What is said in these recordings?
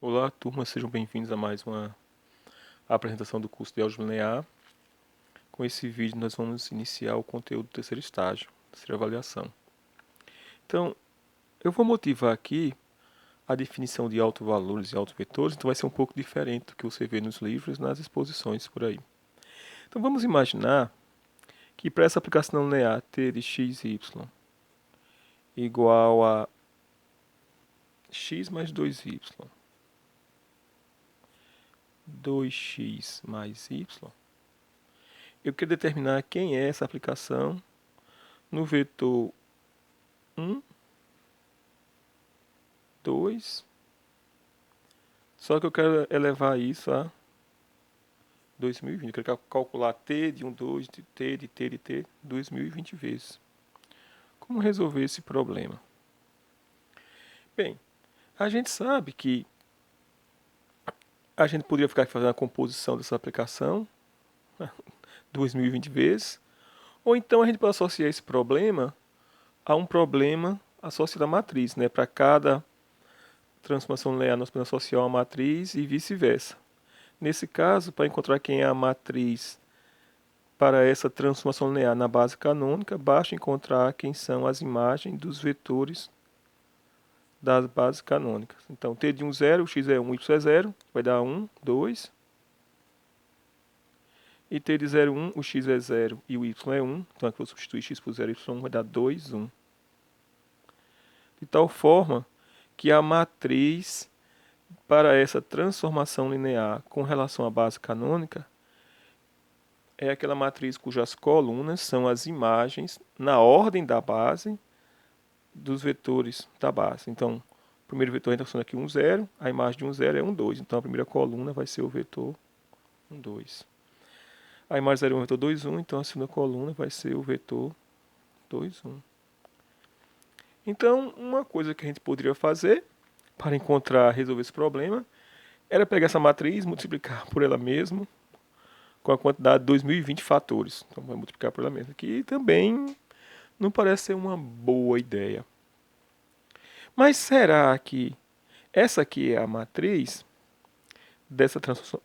Olá, turma, sejam bem-vindos a mais uma apresentação do curso de Álgebra Linear. Com esse vídeo, nós vamos iniciar o conteúdo do terceiro estágio, terceira avaliação. Então, eu vou motivar aqui a definição de autovalores e autovetores, então vai ser um pouco diferente do que você vê nos livros, nas exposições por aí. Então, vamos imaginar que para essa aplicação linear t de x e y igual a x mais 2y, 2x mais y, eu quero determinar quem é essa aplicação no vetor 1, 2, só que eu quero elevar isso a 2020. Eu quero calcular t de 1, 2, de t, de t, de t, 2020 vezes. Como resolver esse problema? Bem, a gente sabe que a gente poderia ficar fazendo a composição dessa aplicação 2020 vezes, ou então a gente pode associar esse problema a um problema associado à matriz, né? Para cada transformação linear nós podemos associar uma matriz e vice-versa. Nesse caso, para encontrar quem é a matriz para essa transformação linear na base canônica, basta encontrar quem são as imagens dos vetores das bases canônicas. Então, t de 1, 0, o x é 1, y é 0, vai dar 1, 2. E t de 0, 1, o x é 0 e o y é 1. Então, aqui eu vou substituir x por 0 e y, vai dar 2, 1. De tal forma que a matriz para essa transformação linear com relação à base canônica é aquela matriz cujas colunas são as imagens na ordem da base dos vetores da base. Então, o primeiro vetor a gente está usando aqui 1, 0, a imagem de 1, 0 é 1, 2. Então, a primeira coluna vai ser o vetor 1, 2. A imagem 0 é o vetor 2, 1, então a segunda coluna vai ser o vetor 2, 1. Então, uma coisa que a gente poderia fazer para resolver esse problema era pegar essa matriz, multiplicar por ela mesma com a quantidade de 2020 fatores. Então, vai multiplicar por ela mesma, que também não parece ser uma boa ideia. Mas será que essa aqui é a matriz dessa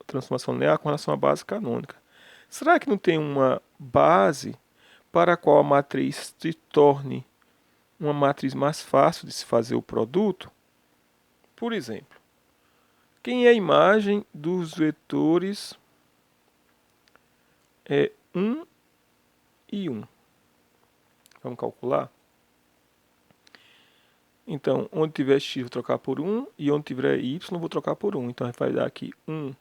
transformação linear com relação à base canônica? Será que não tem uma base para a qual a matriz se torne uma matriz mais fácil de se fazer o produto? Por exemplo, quem é a imagem dos vetores 1 e 1? Vamos calcular? Então, onde tiver x, vou trocar por 1, e onde tiver y, vou trocar por 1. Então, vai dar aqui 1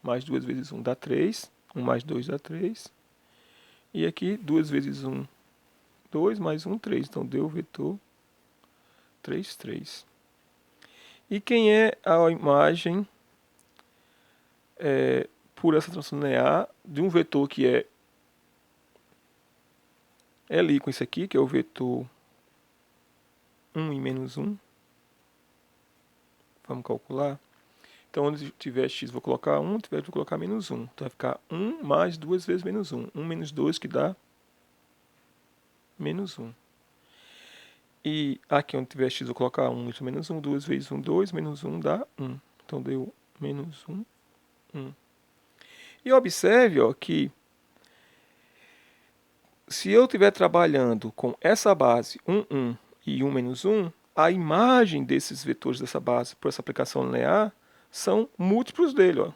mais 2 vezes 1 dá 3, 1 mais 2 dá 3, e aqui 2 vezes 1, 2, mais 1, 3. Então, deu o vetor 3, 3. E quem é a imagem por essa transformação linear de um vetor que é ali com isso aqui, que é o vetor 1 e menos 1? Vamos calcular. Então, onde tiver x, vou colocar 1, tiver vou colocar menos 1. Então, vai ficar 1 mais 2 vezes menos 1. 1 menos 2, que dá menos 1. E aqui onde tiver x, vou colocar 1, y menos 1. 2 vezes 1, 2, menos 1 dá 1. Então, deu menos 1, 1. E observe que se eu estiver trabalhando com essa base 1, 1 e 1 menos 1, a imagem desses vetores dessa base por essa aplicação linear são múltiplos dele. Ó.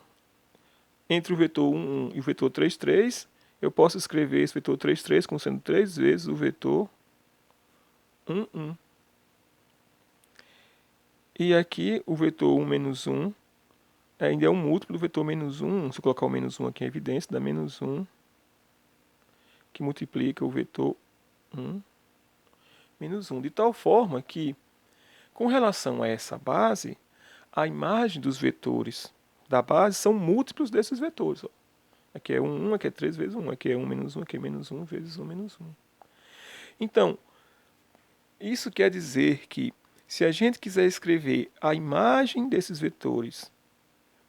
Entre o vetor 1, 1 e o vetor 3, 3, eu posso escrever esse vetor 3, 3 como sendo 3 vezes o vetor 1, 1. E aqui o vetor 1 menos 1 ainda é um múltiplo do vetor menos 1. Se eu colocar o menos 1 aqui em evidência, dá menos 1, que multiplica o vetor 1 menos 1. De tal forma que, com relação a essa base, a imagem dos vetores da base são múltiplos desses vetores. Ó. Aqui é 1, 1, aqui é 3 vezes 1, aqui é 1 menos 1, aqui é menos 1 vezes 1 menos 1. Então, isso quer dizer que, se a gente quiser escrever a imagem desses vetores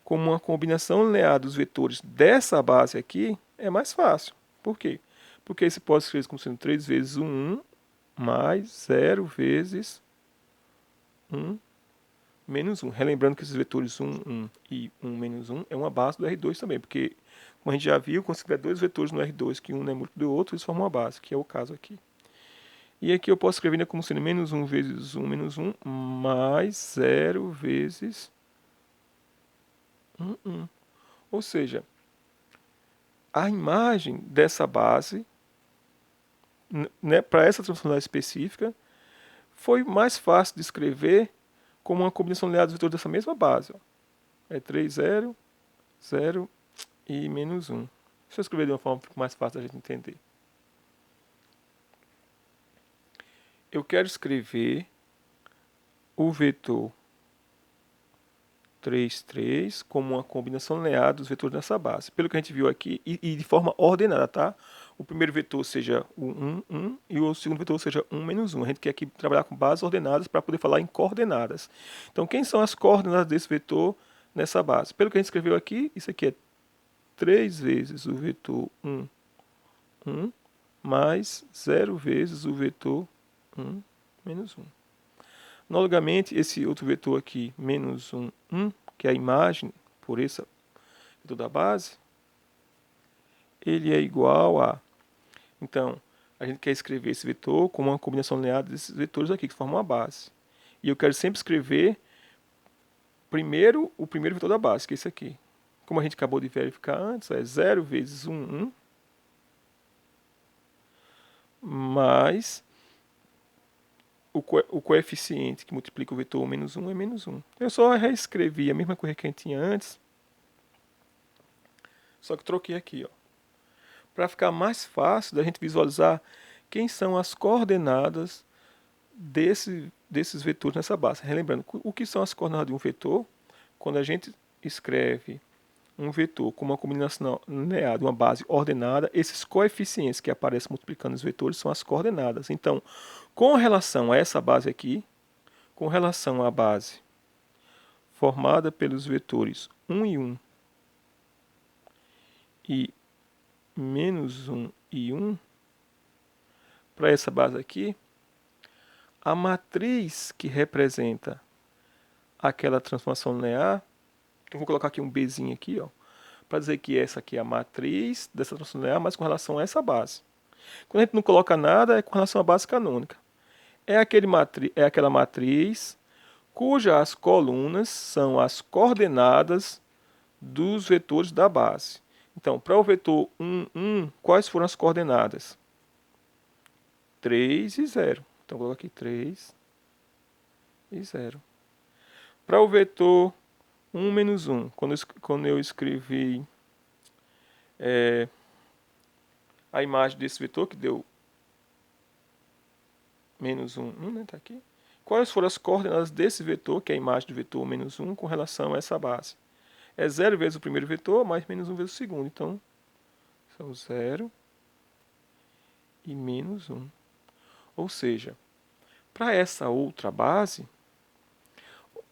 como uma combinação linear dos vetores dessa base aqui, é mais fácil. Por quê? Porque você pode escrever como sendo 3 vezes 1 mais 0 vezes 1 menos 1. Relembrando que esses vetores 1, 1 e 1 menos 1 é uma base do R2 também, porque, como a gente já viu, quando se tiver dois vetores no R2, que um não é múltiplo do outro, eles formam uma base, que é o caso aqui. E aqui eu posso escrever como sendo menos 1 vezes 1 menos 1 mais 0 vezes 1, 1. Ou seja, a imagem dessa base, né, para essa transformação específica, foi mais fácil de escrever como uma combinação linear dos vetores dessa mesma base. Ó. É 3, 0, 0 e menos 1. Deixa eu escrever de uma forma mais fácil da gente entender. Eu quero escrever o vetor 3, 3 como uma combinação linear dos vetores nessa base. Pelo que a gente viu aqui, e de forma ordenada, tá? O primeiro vetor seja o 1, 1 e o segundo vetor seja 1, menos 1. A gente quer aqui trabalhar com bases ordenadas para poder falar em coordenadas. Então, quem são as coordenadas desse vetor nessa base? Pelo que a gente escreveu aqui, isso aqui é 3 vezes o vetor 1, 1 mais 0 vezes o vetor 1, menos 1. Analogamente, esse outro vetor aqui, menos 1, 1, que é a imagem por esse vetor da base, ele é igual a... Então, a gente quer escrever esse vetor como uma combinação linear desses vetores aqui, que formam a base. E eu quero sempre escrever primeiro o primeiro vetor da base, que é esse aqui. Como a gente acabou de verificar antes, é 0 vezes 1, 1, mais o coeficiente que multiplica o vetor menos 1 é menos 1. Eu só reescrevi a mesma coisa que a gente tinha antes, só que troquei aqui, ó, para ficar mais fácil da gente visualizar quem são as coordenadas desses vetores nessa base. Relembrando, o que são as coordenadas de um vetor? Quando a gente escreve um vetor com uma combinação linear de uma base ordenada, esses coeficientes que aparecem multiplicando os vetores são as coordenadas. Então, com relação a essa base aqui, com relação à base formada pelos vetores 1 e 1 e menos 1 e 1, para essa base aqui, a matriz que representa aquela transformação linear, eu vou colocar aqui um Bzinho aqui, ó, para dizer que essa aqui é a matriz dessa transformação linear, mas com relação a essa base. Quando a gente não coloca nada, é com relação à base canônica. É aquela matriz cujas colunas são as coordenadas dos vetores da base. Então, para o vetor 1, 1, quais foram as coordenadas? 3 e 0. Então, vou colocar aqui 3 e 0. Para o vetor 1 menos 1, quando eu escrevi a imagem desse vetor, que deu menos 1, 1, né? Tá aqui. Quais foram as coordenadas desse vetor, que é a imagem do vetor menos 1, com relação a essa base? É 0 vezes o primeiro vetor, mais menos 1 vezes o segundo. Então, são 0 e menos 1. Ou seja, para essa outra base,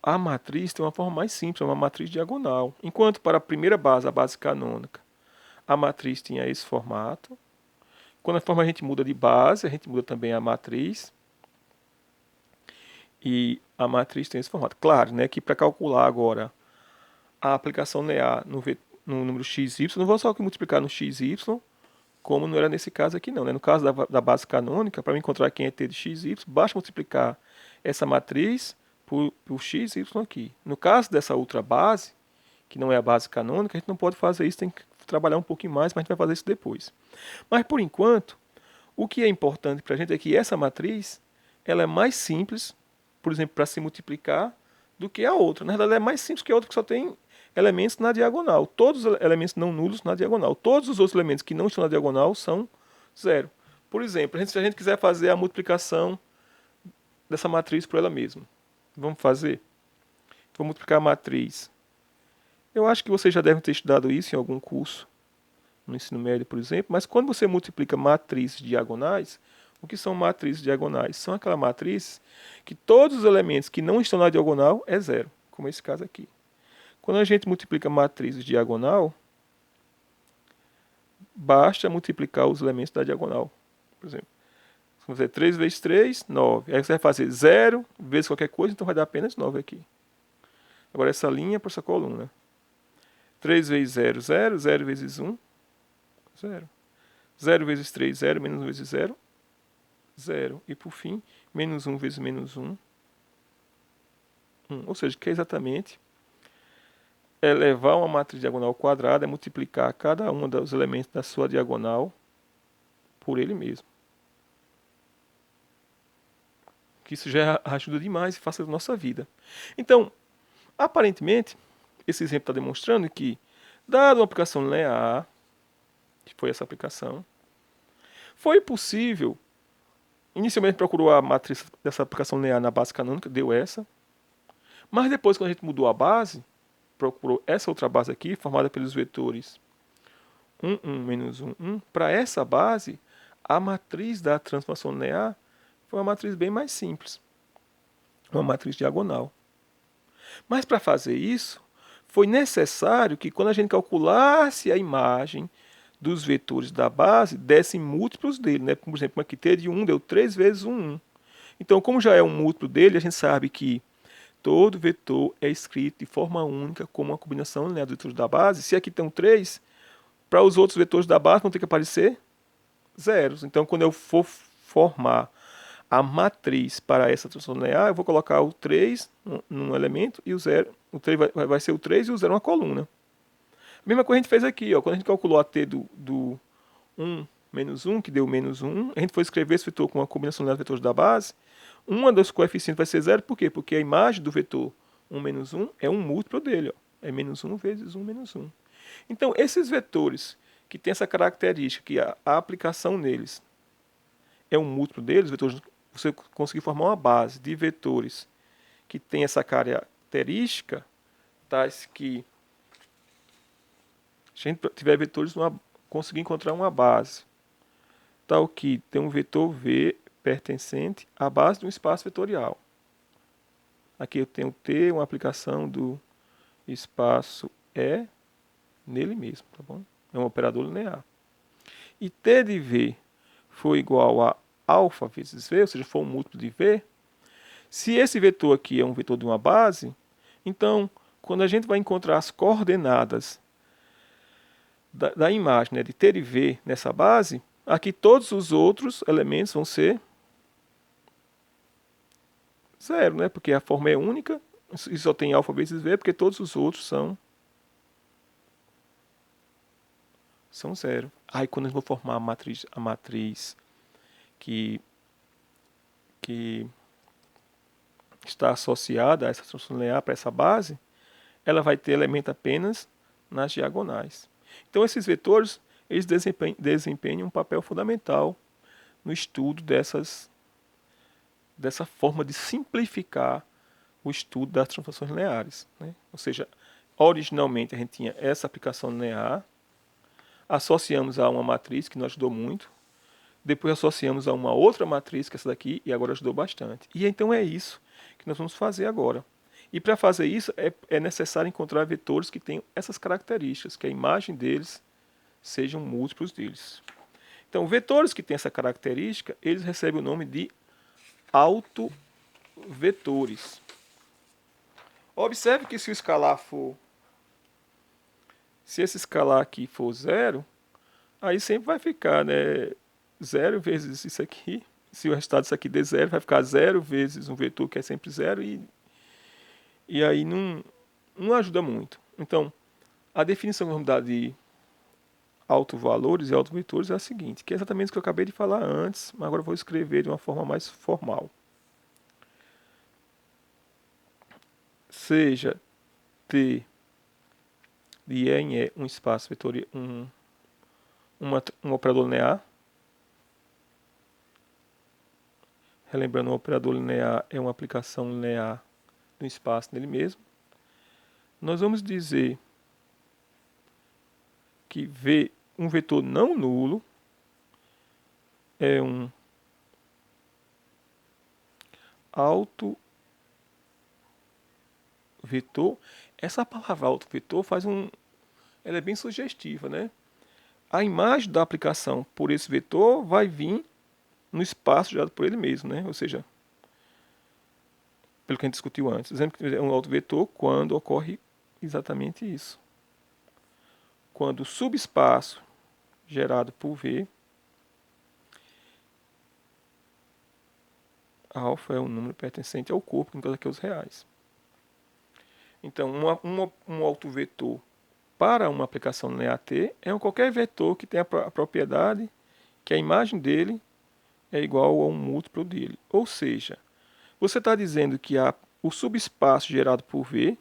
a matriz tem uma forma mais simples, é uma matriz diagonal. Enquanto para a primeira base, a base canônica, a matriz tinha esse formato. Quando a gente muda de base, a gente muda também a matriz. E a matriz tem esse formato. Claro, né, que para calcular agora a aplicação linear no número xy, não vou só multiplicar no xy, como não era nesse caso aqui não. Né? No caso da base canônica, para encontrar quem é t de xy, basta multiplicar essa matriz por xy aqui. No caso dessa outra base, que não é a base canônica, a gente não pode fazer isso, tem que trabalhar um pouquinho mais, mas a gente vai fazer isso depois. Mas, por enquanto, o que é importante para a gente é que essa matriz ela é mais simples, por exemplo, para se multiplicar, do que a outra. Na verdade, ela é mais simples que a outra, que só tem elementos na diagonal. Todos os elementos não nulos na diagonal. Todos os outros elementos que não estão na diagonal são zero. Por exemplo, se a gente quiser fazer a multiplicação dessa matriz por ela mesma, vamos fazer? Vou multiplicar a matriz. Eu acho que vocês já devem ter estudado isso em algum curso, no ensino médio, por exemplo, mas quando você multiplica matrizes diagonais, o que são matrizes diagonais? São aquelas matrizes que todos os elementos que não estão na diagonal é zero, como esse caso aqui. Quando a gente multiplica matrizes diagonal, basta multiplicar os elementos da diagonal. Por exemplo, se você fazer 3 vezes 3, 9. Aí você vai fazer 0 vezes qualquer coisa, então vai dar apenas 9 aqui. Agora essa linha para essa coluna. 3 vezes 0, 0. 0 vezes 1, 0. 0 vezes 3, 0. Menos 1 vezes 0, 0. E por fim, menos 1 vezes menos 1, 1. Ou seja, que é exatamente elevar uma matriz diagonal ao quadrado é multiplicar cada um dos elementos da sua diagonal por ele mesmo. Que isso já ajuda demais e facilita a nossa vida. Então, aparentemente, esse exemplo está demonstrando que, dada uma aplicação linear, que foi essa aplicação, foi possível. Inicialmente procurou a matriz dessa aplicação linear na base canônica, deu essa. Mas depois, quando a gente mudou a base, procurou essa outra base aqui, formada pelos vetores 1, 1, menos 1, 1. Para essa base, a matriz da transformação linear foi uma matriz bem mais simples. Uma matriz diagonal. Mas para fazer isso, foi necessário que quando a gente calculasse a imagem dos vetores da base, dessem múltiplos dele. Né? Por exemplo, aqui T de 1 deu 3 vezes 1, 1. Então, como já é um múltiplo dele, a gente sabe que todo vetor é escrito de forma única como uma combinação linear dos vetores da base. Se aqui tem um 3, para os outros vetores da base vão ter que aparecer zeros. Então, quando eu for formar a matriz para essa transformação linear, eu vou colocar o 3 num elemento e o 0. O 3 vai ser o 3 e o 0 uma coluna. A mesma coisa a gente fez aqui. Ó, quando a gente calculou a t do 1 menos 1, que deu menos 1, a gente foi escrever esse vetor com uma combinação linear de vetores da base. Uma dos coeficientes vai ser 0, por quê? Porque a imagem do vetor 1 menos 1 é um múltiplo dele. Ó. É menos 1 vezes 1 menos 1. Então, esses vetores que têm essa característica, que a aplicação neles é um múltiplo deles, vetores, você conseguir formar uma base de vetores que tem essa característica, tais que se a gente tiver vetores, conseguir encontrar uma base, tal que tem um vetor V pertencente à base de um espaço vetorial. Aqui eu tenho T, uma aplicação do espaço E nele mesmo, tá bom? É um operador linear. E T de V for igual a alfa vezes V, ou seja, for um múltiplo de V, se esse vetor aqui é um vetor de uma base, então, quando a gente vai encontrar as coordenadas da imagem, né, de T de V nessa base, aqui todos os outros elementos vão ser zero, né? Porque a forma é única e só tem alfa vezes V, porque todos os outros são zero. Aí quando eu vou formar a matriz que está associada a essa transformação linear para essa base, ela vai ter elemento apenas nas diagonais. Então esses vetores, eles desempenham um papel fundamental no estudo dessa forma de simplificar o estudo das transformações lineares. Né? Ou seja, originalmente a gente tinha essa aplicação linear, associamos a uma matriz que nos ajudou muito, depois associamos a uma outra matriz, que é essa daqui, e agora ajudou bastante. E então é isso que nós vamos fazer agora. E para fazer isso é necessário encontrar vetores que tenham essas características, que a imagem deles sejam múltiplos deles. Então, vetores que têm essa característica, eles recebem o nome de autovetores. Observe que se o escalar for... Se esse escalar aqui for 0, aí sempre vai ficar, né? 0 vezes isso aqui. Se o resultado disso aqui der 0, vai ficar 0 vezes um vetor que é sempre 0 e aí não ajuda muito. Então, a definição que vamos dar de autovalores e autovetores é a seguinte, que é exatamente o que eu acabei de falar antes, mas agora eu vou escrever de uma forma mais formal. Seja T de E em E um espaço vetorial, um operador linear. Relembrando, um operador linear é uma aplicação linear do espaço nele mesmo. Nós vamos dizer que um vetor não nulo é um autovetor. Essa palavra autovetor ela é bem sugestiva, né? A imagem da aplicação por esse vetor vai vir no espaço gerado por ele mesmo, né? Ou seja, pelo que a gente discutiu antes. Dizemos que é um autovetor quando ocorre exatamente isso. Quando o subespaço gerado por V, alfa é o número pertencente ao corpo, no caso aqui os reais. Então, um autovetor para uma aplicação no EAT é qualquer vetor que tenha a propriedade que a imagem dele é igual a um múltiplo dele. Ou seja, você está dizendo que o subespaço gerado por V,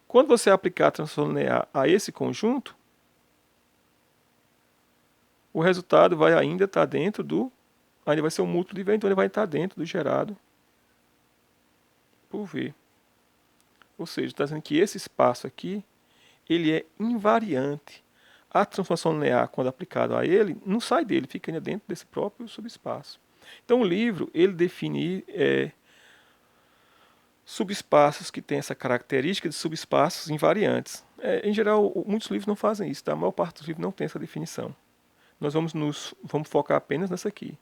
quando você aplicar a transformação linear a esse conjunto, o resultado vai ainda estar dentro ainda vai ser um múltiplo de V, então ele vai estar dentro do gerado por V. Ou seja, está dizendo que esse espaço aqui, ele é invariante. A transformação linear, quando aplicada a ele, não sai dele, fica ainda dentro desse próprio subespaço. Então o livro, ele define subespaços que têm essa característica de subespaços invariantes. Em geral, muitos livros não fazem isso, tá? A maior parte dos livros não tem essa definição. Nós vamos focar apenas nessa aqui.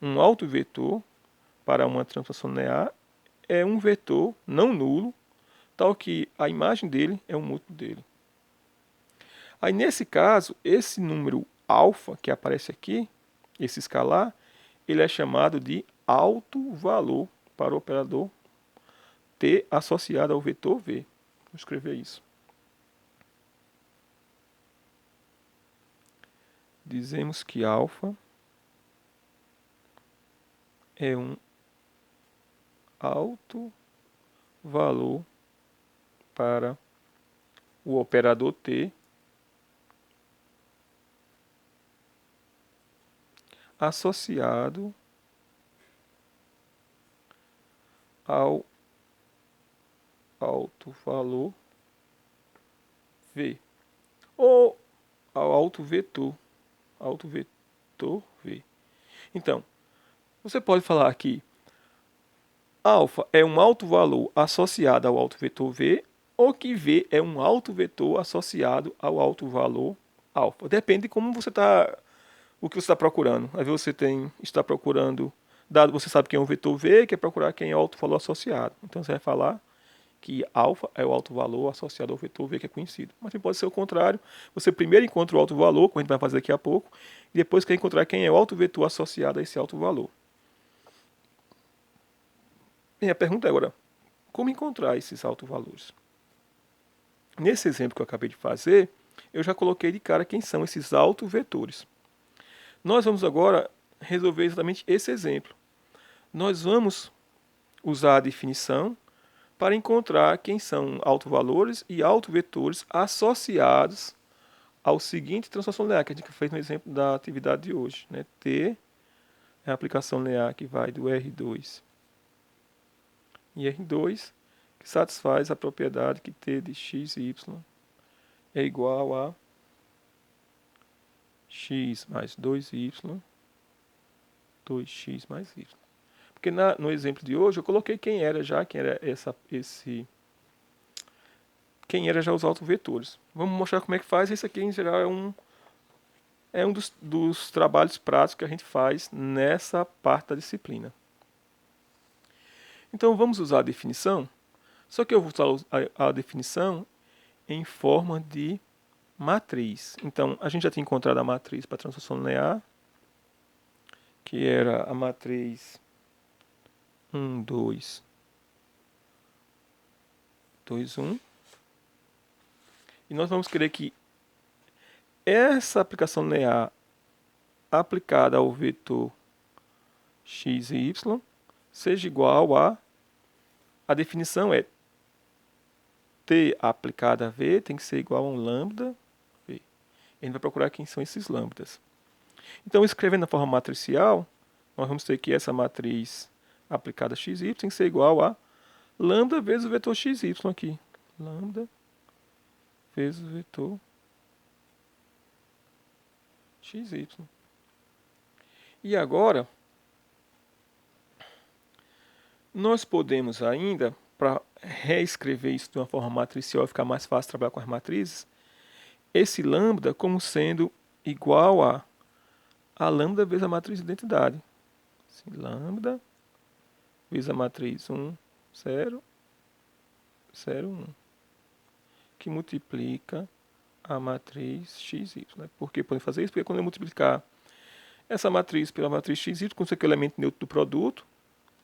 Um autovetor para uma transformação linear é um vetor não nulo, tal que a imagem dele é um múltiplo dele. Aí, nesse caso, esse número alfa que aparece aqui, esse escalar, ele é chamado de alto valor para o operador T associado ao vetor V. Vou escrever isso. Dizemos que alfa é um alto valor para o operador T associado ao alto valor V ou ao alto vetor V. Então, você pode falar que alfa é um alto valor associado ao alto vetor V ou que V é um alto vetor associado ao alto valor alfa. Depende de como você está, o que você está procurando. Às vezes você está procurando, dado você sabe quem é o vetor V, quer procurar quem é o alto valor associado. Então você vai falar que alfa é o alto valor associado ao vetor V que é conhecido. Mas também pode ser o contrário. Você primeiro encontra o alto valor, como a gente vai fazer daqui a pouco, e depois quer encontrar quem é o alto vetor associado a esse alto valor. E a pergunta é agora, como encontrar esses altos valores? Nesse exemplo que eu acabei de fazer, eu já coloquei de cara quem são esses autovetores. Nós vamos agora resolver exatamente esse exemplo. Nós vamos usar a definição para encontrar quem são autovalores e autovetores associados ao seguinte transformação linear, que a gente fez no exemplo da atividade de hoje. Né? T é a aplicação linear que vai do R2 em R2, que satisfaz a propriedade que T de x e y é igual a x mais 2y, 2x mais y. Porque no exemplo de hoje eu coloquei quem era quem era já os autovetores. Vamos mostrar como é que faz. Esse aqui em geral é um dos trabalhos práticos que a gente faz nessa parte da disciplina. Então vamos usar a definição, só que eu vou usar a definição em forma de matriz. Então a gente já tinha encontrado a matriz para transformação linear, que era a matriz 1, 2, 2, 1. E nós vamos querer que essa aplicação linear aplicada ao vetor x e y seja igual a definição é T aplicada a V tem que ser igual a um lambda V. E a gente vai procurar quem são esses lambdas. Então, escrevendo na forma matricial, nós vamos ter que essa matriz aplicada a x e y tem que ser igual a lambda vezes o vetor x e y aqui. Lambda vezes o vetor x e y. E agora, nós podemos ainda, para reescrever isso de uma forma matricial e ficar mais fácil trabalhar com as matrizes, esse lambda como sendo igual a lambda vezes a matriz de identidade. Assim, lambda vezes a matriz 1, 0, 0, 1, que multiplica a matriz XY. Né? Por que podem fazer isso? Porque quando eu multiplicar essa matriz pela matriz XY, com o elemento neutro do produto,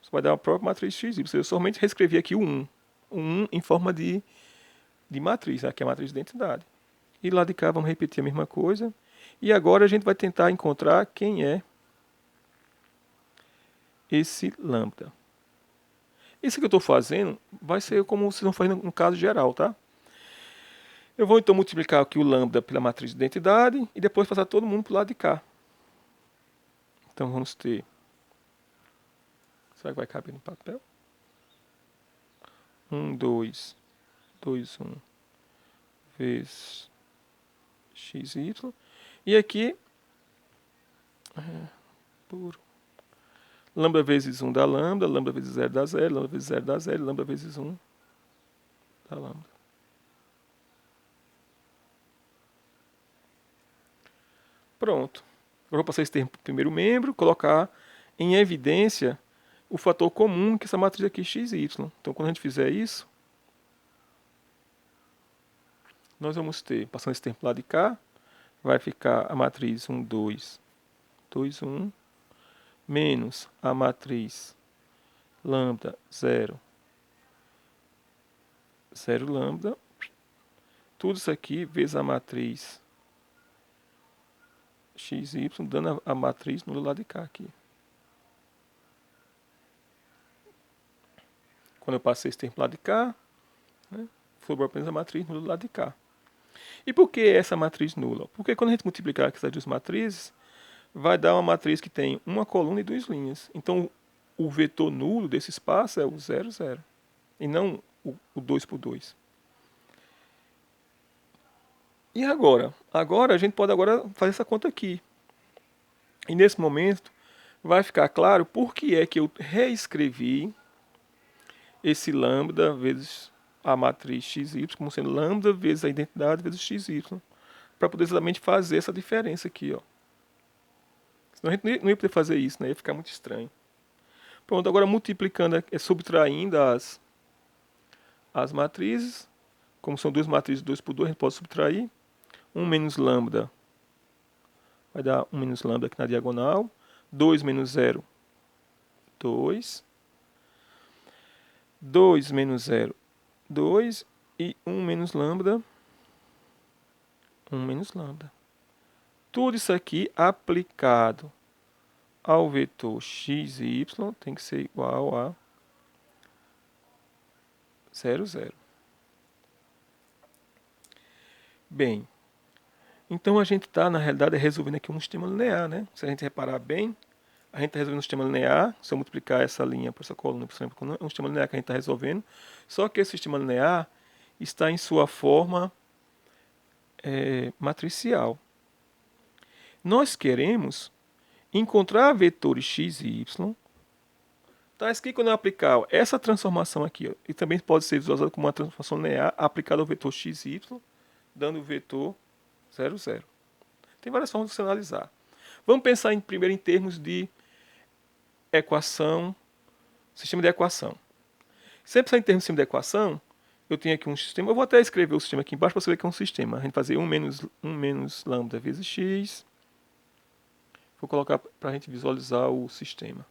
você vai dar a própria matriz XY. Eu somente reescrevi aqui o 1. O 1 em forma de matriz, aqui é a matriz de identidade. E lá de cá vamos repetir a mesma coisa. E agora a gente vai tentar encontrar quem é esse lambda. Isso que eu estou fazendo vai ser como vocês vão fazer no caso geral, tá? Eu vou então multiplicar aqui o lambda pela matriz de identidade e depois passar todo mundo para o lado de cá. Então vamos ter... Será que vai caber no papel? 1, 2, 2, 1 vezes xy. E aqui, puro. Lambda vezes 1 dá lambda, lambda vezes 0 dá 0, lambda vezes 0 dá 0, lambda vezes 1 dá lambda. Pronto. Agora vou passar esse termo para o primeiro membro, colocar em evidência o fator comum que essa matriz aqui é xy. Então quando a gente fizer isso, nós vamos ter, passando esse termo para o lado de cá, vai ficar a matriz 1, 2, 2, 1, menos a matriz lambda 0, 0 lambda, tudo isso aqui vezes a matriz xy, dando a matriz no lado de cá aqui. Quando eu passei esse termo para o lado de cá, né, sobrou apenas a matriz no lado de cá. E por que essa matriz nula? Porque quando a gente multiplicar essas duas matrizes, vai dar uma matriz que tem uma coluna e duas linhas. Então, o vetor nulo desse espaço é o 0, 0. E não o 2 por 2. E agora? Agora a gente pode fazer essa conta aqui. E nesse momento vai ficar claro por que é que eu reescrevi esse lambda vezes a matriz xy como sendo lambda vezes a identidade vezes xy. Para poder exatamente fazer essa diferença aqui. Ó. Senão a gente não ia poder fazer isso, né? Ia ficar muito estranho. Pronto, agora multiplicando, subtraindo as matrizes. Como são duas matrizes 2 por 2, a gente pode subtrair. 1 menos lambda vai dar 1 menos lambda aqui na diagonal. 2 menos 0, 2. 2 menos 0, 2. E 1 menos lambda, 1 menos lambda. Tudo isso aqui aplicado ao vetor xy tem que ser igual a 0, 0. Bem, então a gente está, na realidade, resolvendo aqui um sistema linear, né? Se a gente reparar bem, a gente está resolvendo um sistema linear. Se eu multiplicar essa linha por essa coluna, é um sistema linear que a gente está resolvendo. Só que esse sistema linear está em sua forma matricial. Nós queremos encontrar vetores x e y. Tá, isso aqui quando eu aplicar essa transformação aqui, ó, e também pode ser visualizado como uma transformação linear aplicada ao vetor x e y, dando o vetor 0, 0. Tem várias formas de se analisar. Vamos pensar primeiro em termos de equação, sistema de equação. Sempre pensar em termos de sistema de equação, eu tenho aqui um sistema, eu vou até escrever o sistema aqui embaixo para você ver que é um sistema. A gente fazer 1 menos lambda vezes x. Vou colocar para a gente visualizar o sistema.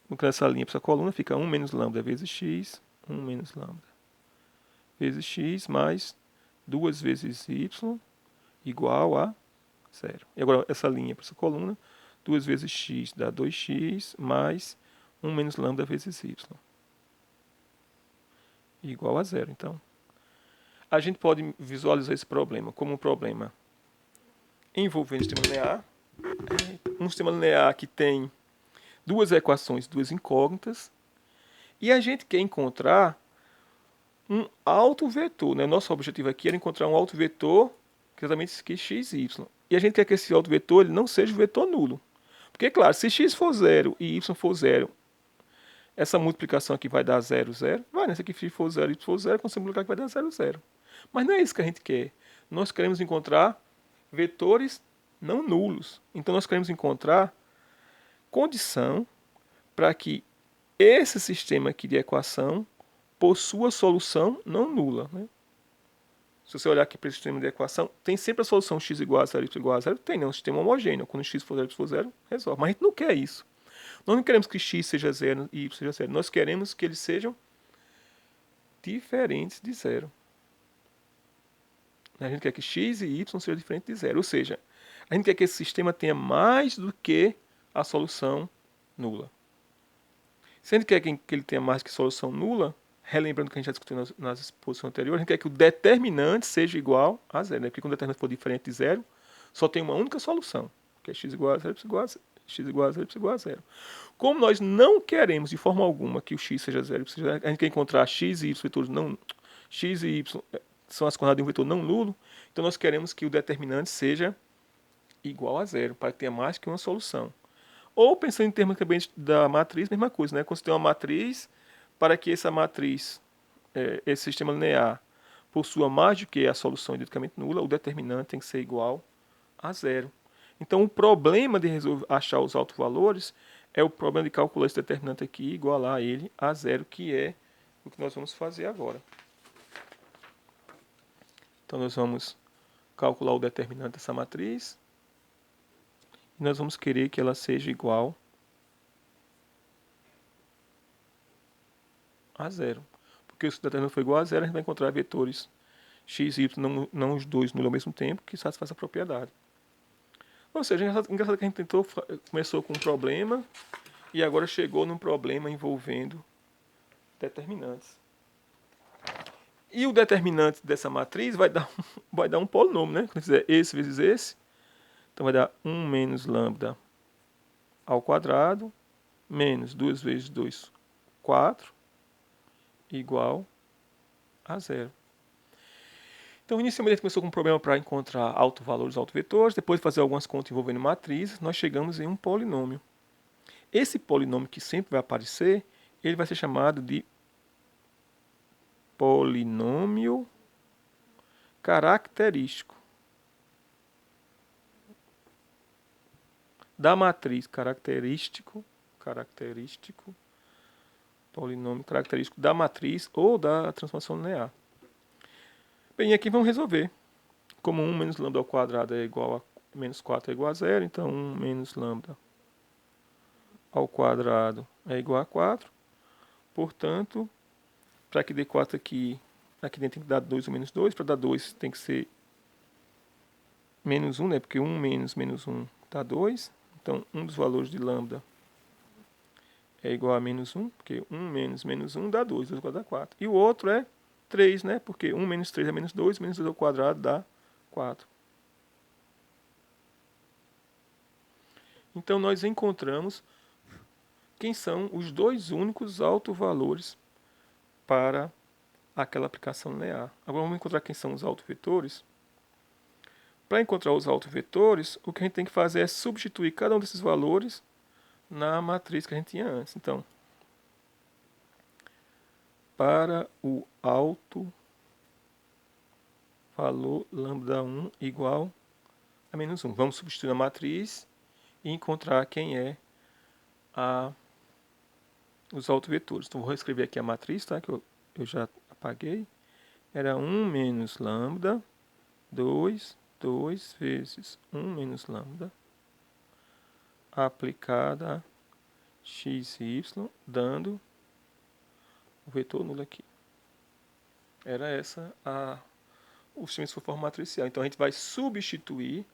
Colocando essa linha para essa coluna, fica 1 menos lambda vezes x, 1 menos lambda vezes x, mais 2 vezes y, igual a 0. E agora essa linha para essa coluna, 2 vezes x dá 2x, mais 1 menos lambda vezes y, igual a 0. Então, a gente pode visualizar esse problema como um problema envolvendo um sistema linear. Um sistema linear que tem duas equações, duas incógnitas, e a gente quer encontrar um autovetor. Né? Nosso objetivo aqui era encontrar um autovetor, que é exatamente esse aqui, x, y. E a gente quer que esse autovetor ele não seja um vetor nulo. Porque, claro, se x for 0 e y for 0, essa multiplicação aqui vai dar 0, 0. Vai, né? Se aqui x for 0 e y for 0, quando você multiplicar aqui vai dar 0, 0. Mas não é isso que a gente quer. Nós queremos encontrar vetores não nulos. Então, nós queremos encontrar condição para que esse sistema aqui de equação possua solução não nula, né? Se você olhar aqui para esse sistema de equação, tem sempre a solução x igual a 0, y igual a 0. Tem, né? Um sistema homogêneo. Quando x for 0, y for 0, resolve. Mas a gente não quer isso. Nós não queremos que x seja 0 e y seja 0. Nós queremos que eles sejam diferentes de 0. A gente quer que x e y sejam diferentes de 0. Ou seja, a gente quer que esse sistema tenha mais do que a solução nula. Se a gente quer que ele tenha mais que solução nula, relembrando que a gente já discutiu nas exposições anteriores, a gente quer que o determinante seja igual a 0. Né? Porque quando o determinante for diferente de 0, só tem uma única solução, que é x igual a 0, y igual a 0. X igual a 0, y igual a 0. Como nós não queremos de forma alguma que o x seja 0, a gente quer encontrar x e y vetores não... x e y são as coordenadas de um vetor não nulo, então nós queremos que o determinante seja igual a 0, para que tenha mais que uma solução. Ou pensando em termos também da matriz, mesma coisa, né? Quando você tem uma matriz, para que essa matriz, esse sistema linear, possua mais do que a solução identicamente nula, o determinante tem que ser igual a 0. Então, o problema de achar os autovalores é o problema de calcular esse determinante aqui e igualar ele a 0, que é o que nós vamos fazer agora. Então, nós vamos calcular o determinante dessa matriz. E nós vamos querer que ela seja igual a 0. Porque se o determinante for igual a 0, a gente vai encontrar vetores x e y, não os dois nulos ao mesmo tempo, que satisfaz a propriedade. Ou seja, engraçado que a gente começou com um problema e agora chegou num problema envolvendo determinantes. E o determinante dessa matriz vai dar um polinômio, né? Quando fizer esse vezes esse, então vai dar 1 menos lambda ao quadrado, menos 2 vezes 2, 4, igual a 0. Então, inicialmente, a gente começou com um problema para encontrar autovalores, autovetores. Depois de fazer algumas contas envolvendo matrizes, nós chegamos em um polinômio. Esse polinômio que sempre vai aparecer, ele vai ser chamado de polinômio característico da matriz. Polinômio característico da matriz ou da transformação linear. Bem, aqui vamos resolver. Como 1 menos lambda ao quadrado é igual a menos 4 é igual a 0, então 1 menos lambda ao quadrado é igual a 4. Portanto, para que dê 4 aqui dentro tem que dar 2 ou menos 2. Para dar 2 tem que ser menos 1, né? Porque 1 menos 1 dá 2. Então, um dos valores de lambda é igual a menos 1, porque 1 menos 1 dá 2, 2 ao quadrado dá 4. E o outro é 3, né? Porque 1 menos 3 é menos 2, menos 2 ao quadrado dá 4. Então, nós encontramos quem são os dois únicos autovalores para aquela aplicação linear. Agora, vamos encontrar quem são os autovetores. Para encontrar os autovetores, o que a gente tem que fazer é substituir cada um desses valores na matriz que a gente tinha antes. Então, para o alto valor lambda 1 igual a menos 1. Vamos substituir a matriz e encontrar quem é os autovetores. Então, vou reescrever aqui a matriz, tá? Que eu já apaguei. Era 1 menos lambda, 2 vezes 1 menos lambda, aplicada a x e y, dando o vetor nulo aqui. Era essa o sistema de forma matricial. Então, a gente vai substituir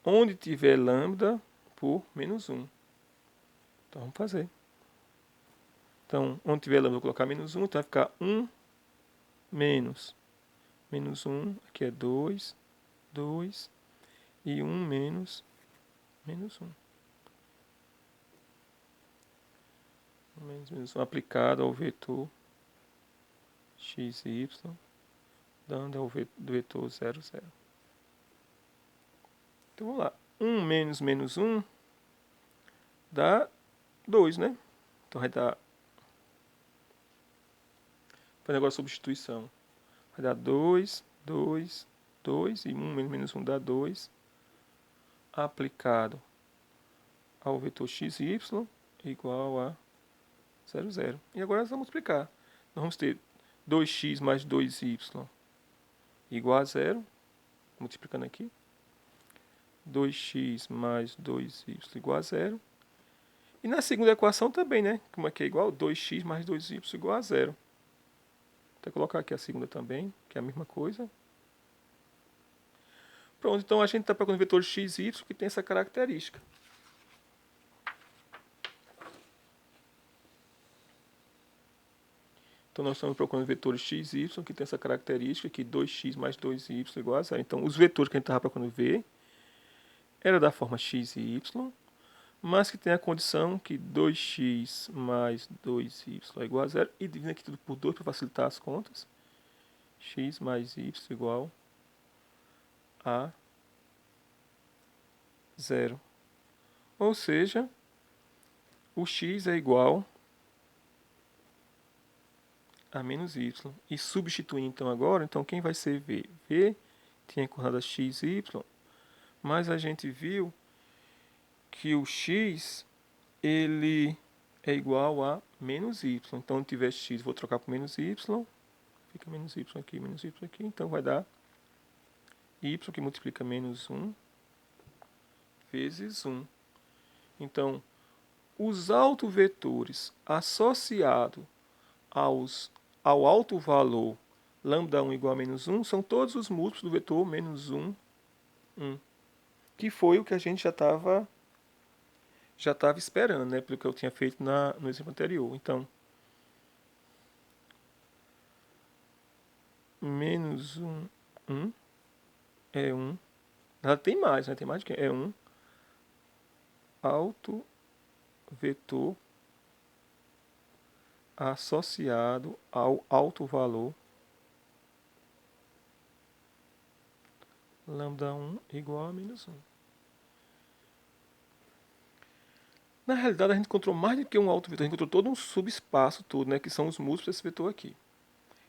onde tiver lambda por menos 1. Então, vamos fazer. Então, onde tiver lambda, eu vou colocar menos 1. Então, vai ficar 1 menos 1. Aqui é 2 e 1 menos 1. Menos 1 aplicado ao vetor x e y, dando ao vetor 0, 0. Então, vamos lá. 1 menos 1 dá 2, né? Então, vai dar... Fazendo agora a substituição. Vai dar 2 e 1 menos 1 dá 2. Aplicado ao vetor x e y igual a 0, 0. E agora nós vamos multiplicar. Nós vamos ter 2x mais 2y igual a zero. Multiplicando aqui. 2x mais 2y igual a zero. E na segunda equação também, né? Como é que é igual? 2x mais 2y igual a zero. Vou até colocar aqui a segunda também, que é a mesma coisa. Pronto, então a gente está procurando o vetor x e y que tem essa característica. Então nós estamos procurando vetores x e y que tem essa característica que 2x mais 2y igual a zero. Então os vetores que a gente estava procurando ver era da forma x e y, mas que tem a condição que 2x mais 2y é igual a zero. E dividindo aqui tudo por 2 para facilitar as contas. X mais y igual a zero. Ou seja, o x é igual a menos y. E substituindo então agora, então quem vai ser v? V tinha coordenada x e y, mas a gente viu que o x ele é igual a menos y. Então, se tiver x, vou trocar por menos y. Fica menos y aqui. Então, vai dar y que multiplica menos 1 vezes 1. Então, os autovetores associados ao alto valor lambda 1 igual a menos 1 são todos os múltiplos do vetor menos 1, 1. Que foi o que a gente já estava esperando, né? Pelo que eu tinha feito no exemplo anterior. Então, menos 1, 1 é 1. Ela tem mais, né? Tem mais de que? É 1 alto vetor associado ao alto valor lambda 1 igual a menos 1. Na realidade, a gente encontrou mais do que um alto vetor, a gente encontrou todo um subespaço todo, né? Que são os múltiplos desse vetor aqui.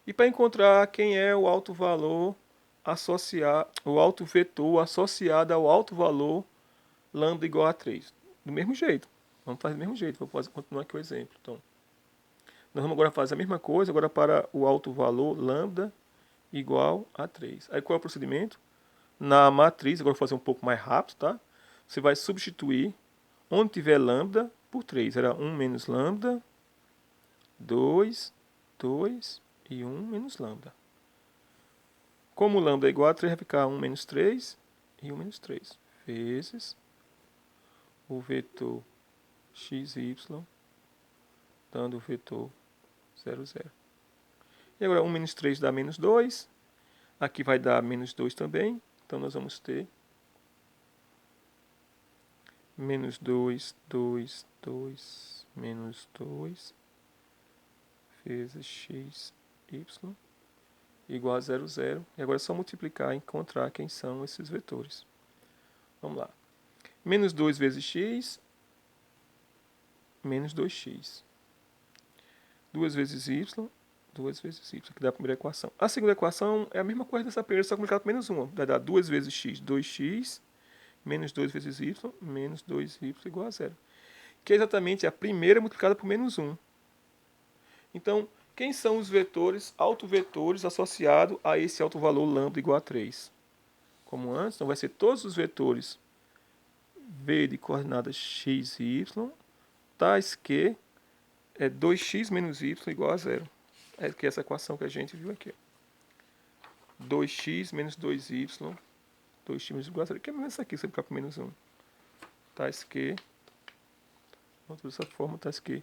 E para encontrar quem é o alto valor associado, o alto vetor associado ao alto valor lambda igual a 3. Do mesmo jeito. Vamos fazer do mesmo jeito. Vou continuar aqui o exemplo. Então, nós vamos agora fazer a mesma coisa, agora para o alto valor lambda igual a 3. Aí qual é o procedimento? Na matriz, agora vou fazer um pouco mais rápido, tá? Você vai substituir onde tiver lambda por 3. Era 1 menos lambda, 2, 2 e 1 menos lambda. Como lambda é igual a 3, vai ficar 1 menos 3 e 1 menos 3 vezes o vetor xy, dando o vetor 0, 0. E agora 1 menos 3 dá menos 2. Aqui vai dar menos 2 também. Então nós vamos ter menos 2, 2, 2, menos 2 vezes x, y igual a 0, 0. E agora é só multiplicar e encontrar quem são esses vetores. Vamos lá. Menos 2 vezes x, menos 2x. 2 vezes y, 2 vezes y, que dá a primeira equação. A segunda equação é a mesma coisa dessa primeira, só multiplicada por menos 1. Vai dar 2 vezes x, 2x, menos 2 vezes y, menos 2y igual a 0. Que é exatamente a primeira multiplicada por menos 1. Então, quem são os vetores, autovetores associados a esse alto valor lambda igual a 3? Como antes, então vai ser todos os vetores v de coordenadas x e y, tais que é 2x menos y igual a 0. É que essa equação que a gente viu aqui. 2x menos 2y, 2x menos y igual a 0. Que é mesmo essa aqui, você ficar por menos 1. Tais que, dessa forma, tais que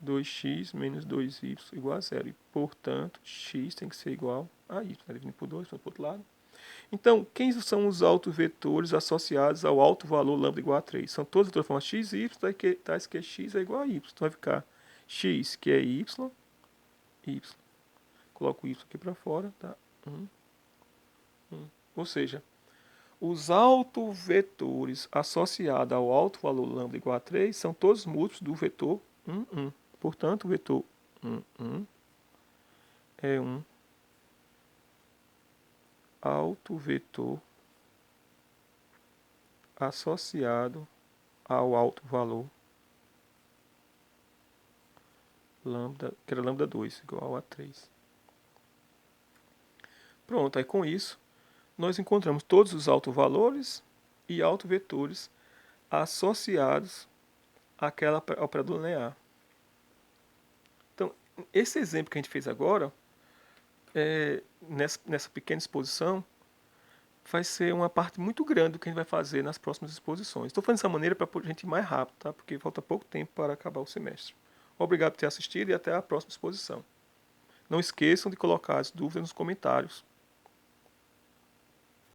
2x menos 2y igual a 0. E, portanto, x tem que ser igual a y. Dividindo por 2, para o outro lado. Então, quem são os autovetores associados ao alto valor lambda igual a 3? São todos da forma x e y, tais que x é igual a y. Então, vai ficar x, que é y, y. Coloco o y aqui para fora, tá? 1, 1. Ou seja, os autovetores associados ao alto valor lambda igual a 3 são todos múltiplos do vetor 1, 1. Portanto, o vetor 1, 1 é um autovetor associado ao alto valor lambda, que era lambda 2, igual a 3. Pronto, aí com isso, nós encontramos todos os autovalores e autovetores associados àquela operador linear. Então, esse exemplo que a gente fez agora, nessa pequena exposição, vai ser uma parte muito grande do que a gente vai fazer nas próximas exposições. Estou fazendo dessa maneira para a gente ir mais rápido, tá? Porque falta pouco tempo para acabar o semestre. Obrigado por ter assistido e até a próxima exposição. Não esqueçam de colocar as dúvidas nos comentários.